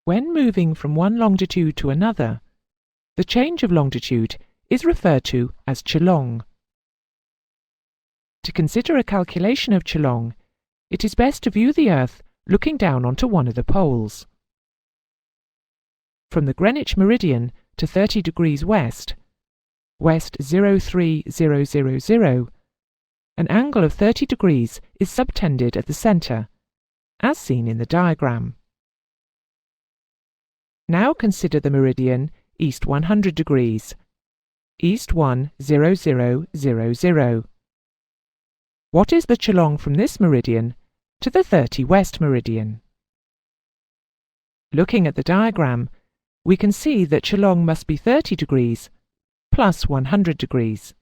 When moving from one longitude to another, the change of longitude is referred to as Qilong. To consider a calculation of Qilong, it is best to view the Earth looking down onto one of the poles. From the Greenwich Meridian to 30 degrees west, west 03000, an angle of 30 degrees is subtended at the centre, as seen in the diagram. Now consider the meridian east 100 degrees, east 10000. What is the Qilong from this meridian to the 30 west meridian? Looking at the diagram, we can see that Qilong must be 30 degrees plus 100 degrees.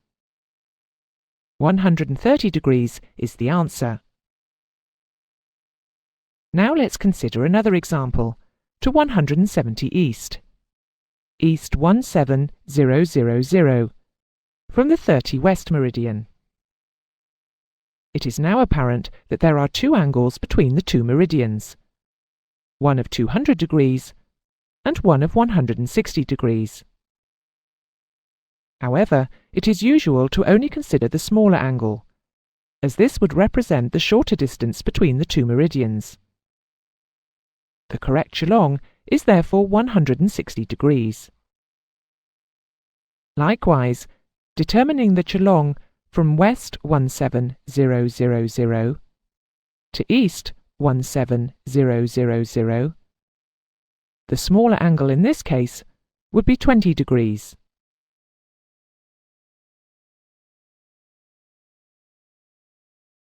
130 degrees is the answer. Now let's consider another example to 170 east, east 17000, from the 30 west meridian. It is now apparent that there are two angles between the two meridians, one of 200 degrees and one of 160 degrees. However, it is usual to only consider the smaller angle, as this would represent the shorter distance between the two meridians. The correct Qilong is therefore 160 degrees. Likewise, determining the Qilong from west 17000 to east 17000, the smaller angle in this case would be 20 degrees.